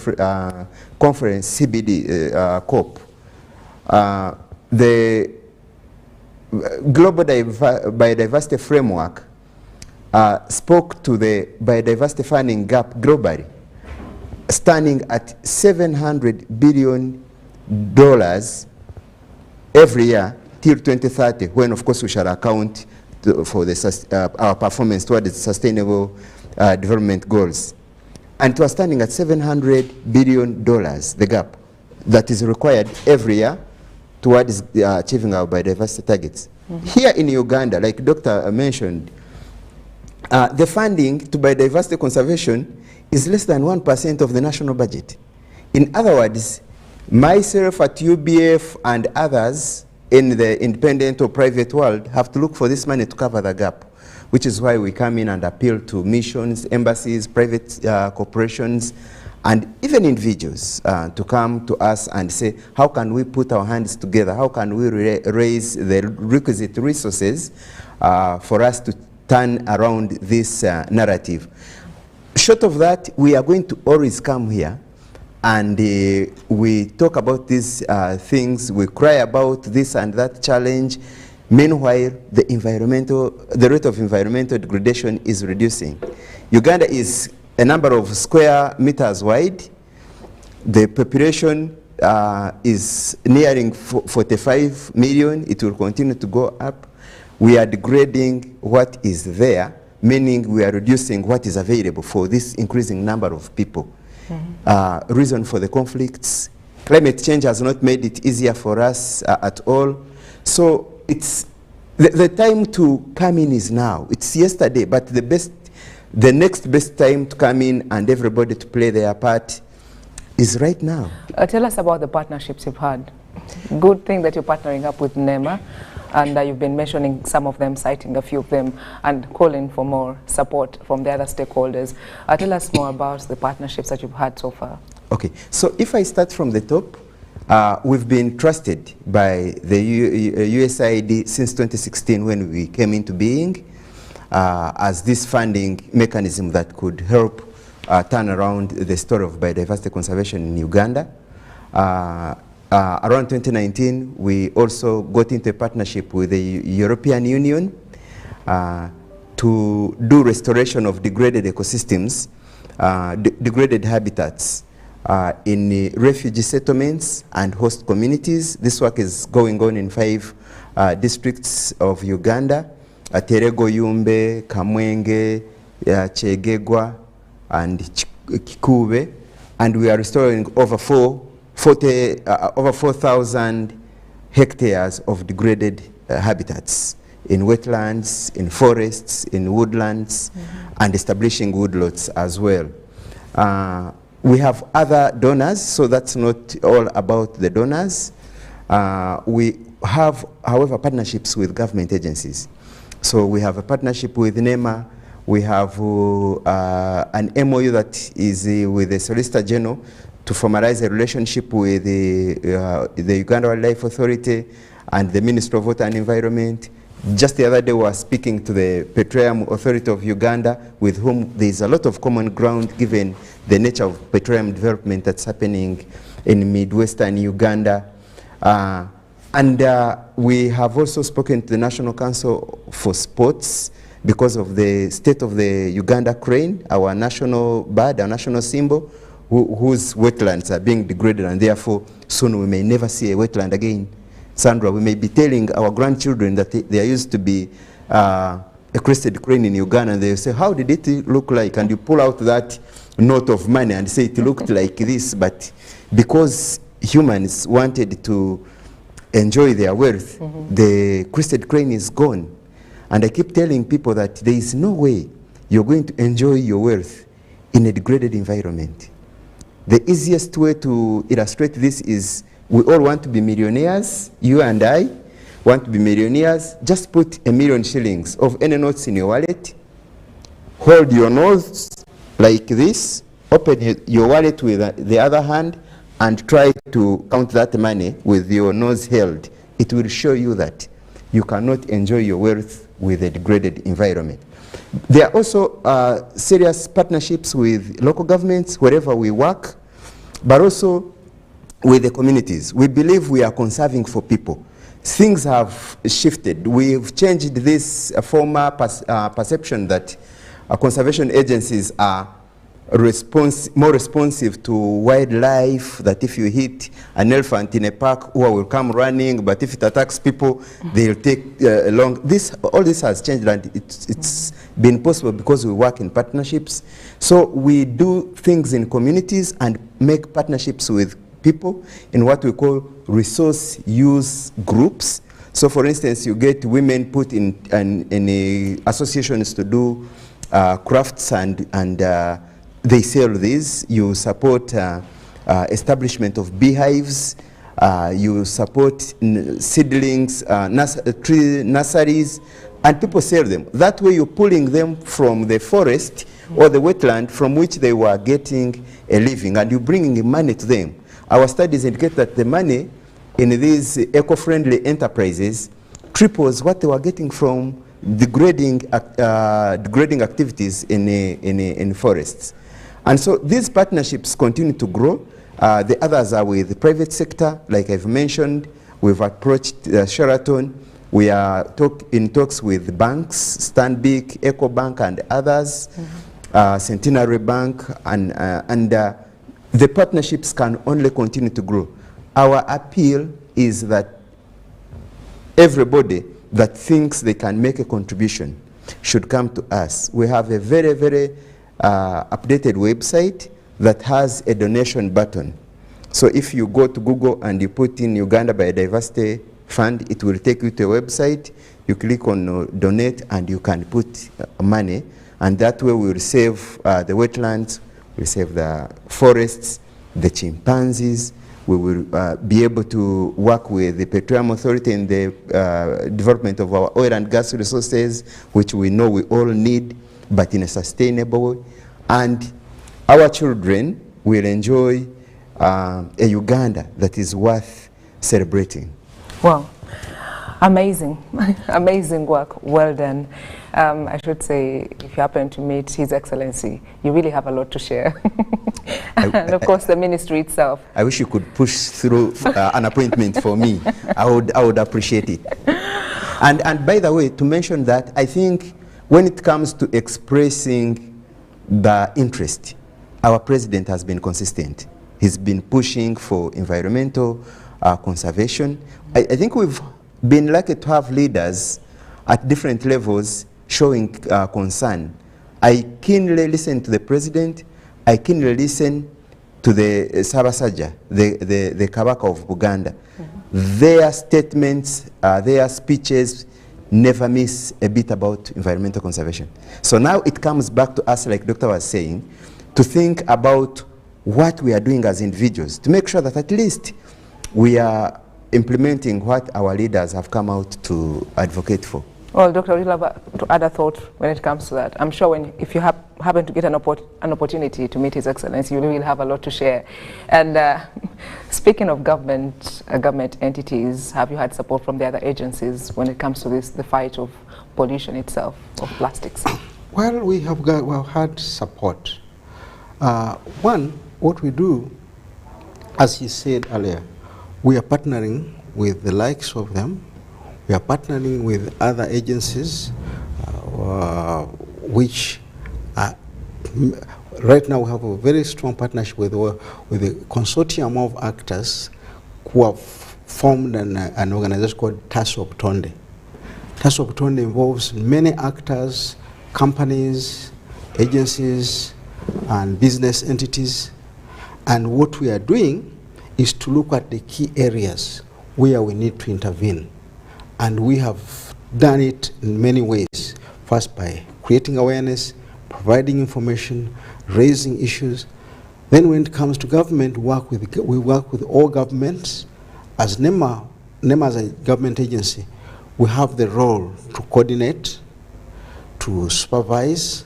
Conference, CBD COP, the Global Biodiversity Framework spoke to the biodiversity funding gap globally, standing at $700 billion every year till 2030, when of course we shall account for the, our performance toward the sustainable development goals. And it was standing at $700 billion, the gap that is required every year towards achieving our biodiversity targets. Here in Uganda, like Dr. mentioned, the funding to biodiversity conservation is less than 1% of the national budget. In other words, myself at UBF and others in the independent or private world have to look for this money to cover the gap, which is why we come in and appeal to missions, embassies, private corporations, and even individuals to come to us and say, how can we put our hands together? How can we raise the requisite resources for us to turn around this narrative? Short of that, we are going to always come here and we talk about these things, we cry about this and that challenge. Meanwhile, the rate of environmental degradation is reducing. Uganda is a number of square meters wide. The population is nearing 45 million. It will continue to go up. We are degrading what is there, meaning we are reducing what is available for this increasing number of people. Reason for the conflicts. Climate change has not made it easier for us at all. So it's the time to come in is now. It's yesterday, but the next best time to come in and everybody to play their part is right now. Tell us about the partnerships you've had. Good thing that you're partnering up with NEMA, and you've been mentioning some of them, citing a few of them, and calling for more support from the other stakeholders. Tell us more about the partnerships that you've had so far. Okay, so if I start from the top, we've been trusted by the USAID since 2016 when we came into being as this funding mechanism that could help turn around the story of biodiversity conservation in Uganda. Around 2019, we also got into a partnership with the European Union to do restoration of degraded ecosystems, degraded habitats in refugee settlements and host communities. This work is going on in 5 districts of Uganda: Terego, Yumbe, Kamwenge, Chegegwa, and Kikube, and we are restoring over 4,000 hectares of degraded habitats in wetlands, in forests, in woodlands, and establishing woodlots as well. We have other donors, so that's not all about the donors. We have, however, partnerships with government agencies. So we have a partnership with NEMA. We have an MOU that is with the Solicitor General to formalize a relationship with the Uganda Wildlife Authority and the Ministry of Water and Environment. Just the other day we were speaking to the Petroleum Authority of Uganda, with whom there is a lot of common ground given the nature of petroleum development that's happening in Midwestern Uganda. We have also spoken to the National Council for Sports because of the state of the Uganda crane, our national bird, our national symbol, whose wetlands are being degraded, and therefore soon we may never see a wetland again. Sandra, we may be telling our grandchildren that there used to be a crested crane in Uganda, and they say, how did it look like? And you pull out that note of money and say it looked like this, but because humans wanted to enjoy their wealth, the crested crane is gone. And I keep telling people that there is no way you're going to enjoy your wealth in a degraded environment. The easiest way to illustrate this is we all want to be millionaires. You and I want to be millionaires. Just put $1 million shillings of any notes in your wallet. Hold your nose like this. Open your wallet with the other hand and try to count that money with your nose held. It will show you that you cannot enjoy your wealth with a degraded environment. There are also serious partnerships with local governments wherever we work, but also with the communities. We believe we are conserving for people. Things have shifted. We've changed this former perception that conservation agencies are more responsive to wildlife, that if you hit an elephant in a park, who will come running, but if it attacks people, they'll take long. All this has changed, and it's been possible because we work in partnerships. So we do things in communities and make partnerships with people in what we call resource use groups. So for instance, you get women put in associations to do crafts and they sell these. You support establishment of beehives. You support seedlings, tree nurseries, and people sell them. That way you're pulling them from the forest or the wetland from which they were getting a living, and you're bringing money to them. Our studies indicate that the money in these eco-friendly enterprises triples what they were getting from degrading activities in forests. And so these partnerships continue to grow. The others are with the private sector, like I've mentioned. We've approached Sheraton. We are in talks with banks, Stanbic, EcoBank, and others, Centenary Bank, and the partnerships can only continue to grow. Our appeal is that everybody that thinks they can make a contribution should come to us. We have a very, very updated website that has a donation button. So if you go to Google and you put in Uganda Biodiversity Fund, it will take you to a website. You click on donate and you can put money, and that way we will save the wetlands, we will save the forests, the chimpanzees. We will be able to work with the Petroleum Authority in the development of our oil and gas resources, which we know we all need, but in a sustainable way. And our children will enjoy a Uganda that is worth celebrating. Well, amazing, amazing work, well done. I should say, if you happen to meet His Excellency, you really have a lot to share. And of course, the ministry itself. I wish you could push through an appointment for me. I would appreciate it. And by the way, to mention that, I think when it comes to expressing the interest, our president has been consistent. He's been pushing for environmental conservation. I think we've been lucky to have leaders at different levels showing concern. I keenly listen to the president. I keenly listen to the Sabasajja, the Kabaka of Buganda. Their statements, their speeches never miss a bit about environmental conservation. So now it comes back to us, like Doctor was saying, to think about what we are doing as individuals, to make sure that at least we are implementing what our leaders have come out to advocate for. Well, Dr. We'll have to add a thought when it comes to that. I'm sure if you happen to get an opportunity to meet His Excellency, you will have a lot to share. And speaking of government entities, have you had support from the other agencies when it comes to the fight of pollution itself, of plastics? Well, we've had support. One, what we do, as he said earlier, we are partnering with the likes of them. We are partnering with other agencies which right now we have a very strong partnership with a consortium of actors who have formed an organization called TASOP Tonde. TASOP Tonde involves many actors, companies, agencies, and business entities. And what we are doing is to look at the key areas where we need to intervene. And we have done it in many ways. First, by creating awareness, providing information, raising issues. Then when it comes to government, we work with all governments. As NEMA as a government agency, we have the role to coordinate, to supervise,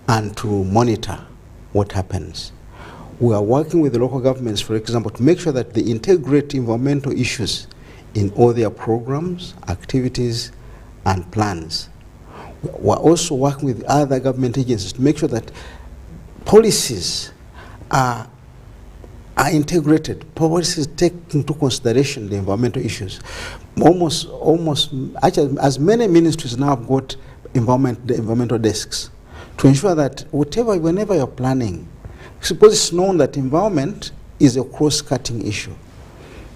and to monitor what happens. We are working with the local governments, for example, to make sure that they integrate environmental issues in all their programs, activities, and plans. We're also working with other government agencies to make sure that policies are integrated. Policies take into consideration the environmental issues. Actually, as many ministries now have got the environmental desks to ensure that whenever you're planning, suppose it's known that environment is a cross-cutting issue,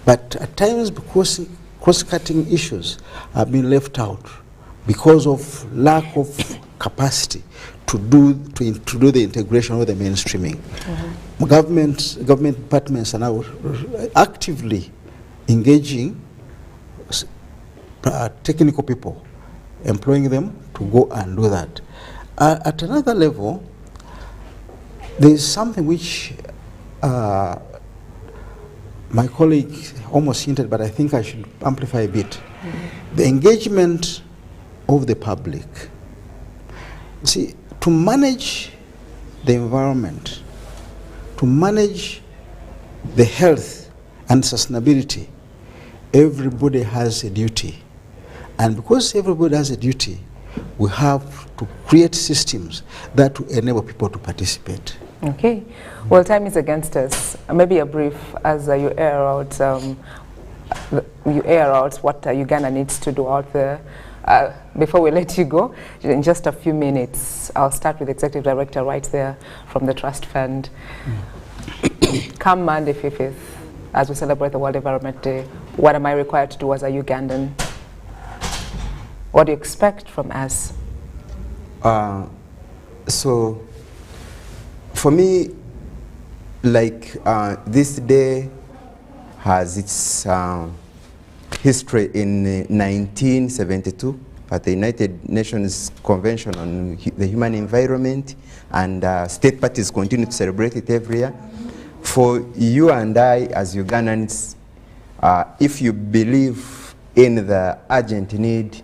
but at times because cross-cutting issues have been left out because of lack of capacity to do the integration or the mainstreaming. Mm-hmm. Government departments are now actively engaging technical people, employing them to go and do that. At another level, there is something which my colleague almost hinted, but I think I should amplify a bit. Mm-hmm. The engagement of the public. See, to manage the environment, to manage the health and sustainability, everybody has a duty. And because everybody has a duty, we have to create systems that will enable people to participate. Okay. Well, time is against us. Maybe a brief as you air out what Uganda needs to do out there. Before we let you go, in just a few minutes, I'll start with Executive Director right there from the Trust Fund. Come Monday 5th, as we celebrate the World Environment Day, what am I required to do as a Ugandan? What do you expect from us? So, for me, like this day has its history in 1972 at the United Nations Convention on the Human Environment, and state parties continue to celebrate it every year. For you and I as Ugandans, if you believe in the urgent need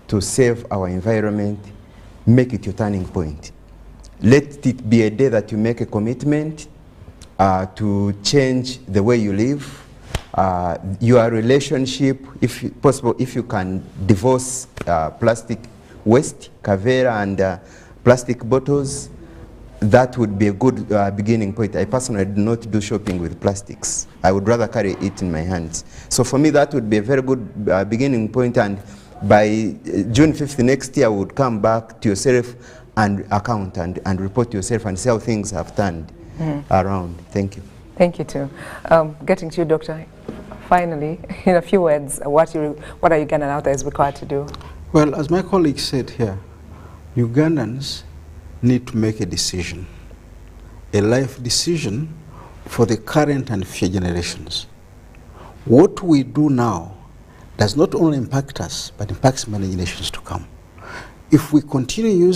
to save our environment, make it your turning point. Let it be a day that you make a commitment to change the way you live, your relationship, if possible, if you can divorce plastic waste, kavera and plastic bottles, that would be a good beginning point. I personally do not do shopping with plastics. I would rather carry it in my hands. So for me, that would be a very good beginning point, and by June 5th next year, I would come back to yourself and account and report to yourself and see how things have turned around. Thank you. Thank you too. Getting to you, Doctor. Finally, in a few words, what are Ugandan out there is required to do? Well, as my colleague said here, Ugandans need to make a decision, a life decision for the current and future generations. What we do now does not only impact us, but impacts many generations to come. If we continue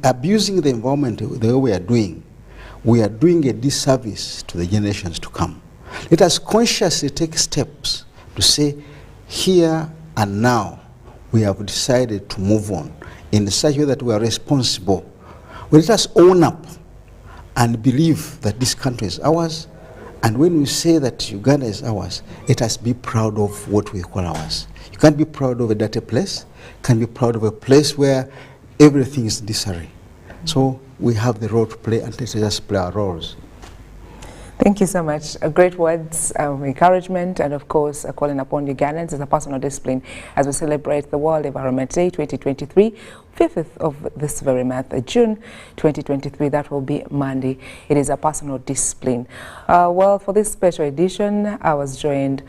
abusing the environment the way we are doing a disservice to the generations to come. Let us consciously take steps to say, here and now, we have decided to move on in such a way that we are responsible. Well, let us own up and believe that this country is ours. And when we say that Uganda is ours, let us be proud of what we call ours. You can't be proud of a dirty place. You can't be proud of a place where everything is disarray. So we have the role to play, and let us play our roles. Thank you so much. Great words of encouragement, and of course calling upon Ugandans as a personal discipline as we celebrate the World Environment Day 2023, 5th of this very month, June 2023. That will be Monday. It is a personal discipline. Well, for this special edition, I was joined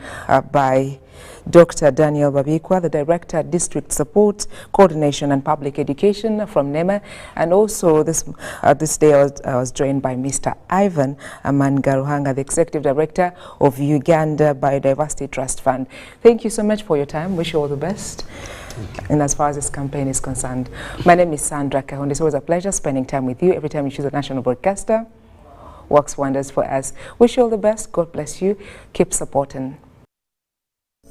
by Dr. Daniel Babikwa, the Director, District Support, Coordination and Public Education from NEMA, and also this day I was joined by Mr. Ivan Mangaruhanga, the Executive Director of Uganda Biodiversity Trust Fund. Thank you so much for your time. Wish you all the best. And as far as this campaign is concerned, my name is Sandra Kahunde. It's always a pleasure spending time with you. Every time you choose a national broadcaster, works wonders for us. Wish you all the best. God bless you. Keep supporting.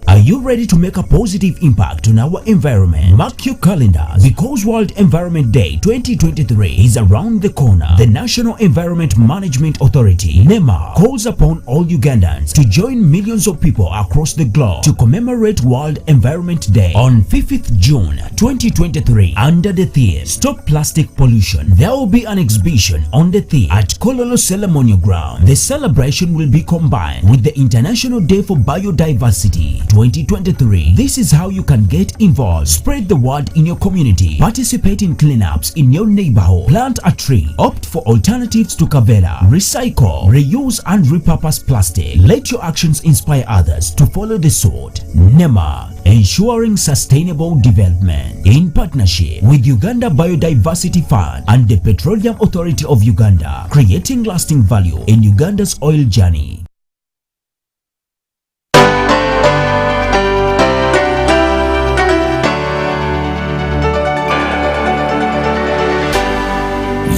Are you ready to make a positive impact on our environment? Mark your calendars because World Environment Day 2023 is around the corner. The National Environment Management Authority, NEMA, calls upon all Ugandans to join millions of people across the globe to commemorate World Environment Day on 5th June 2023 under the theme Stop Plastic Pollution. There will be an exhibition on the theme at Kololo Ceremonial Ground. The celebration will be combined with the International Day for Biodiversity 2023. This is how you can get involved. Spread the word in your community. Participate in cleanups in your neighborhood. Plant a tree. Opt for alternatives to Kavela. Recycle, reuse and repurpose plastic. Let your actions inspire others to follow the suit. NEMA, ensuring sustainable development in partnership with Uganda Biodiversity Fund and the Petroleum Authority of Uganda, creating lasting value in Uganda's oil journey.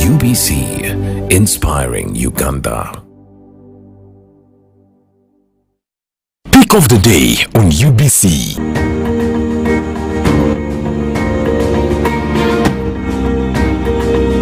UBC, inspiring Uganda. Pick of the day on UBC.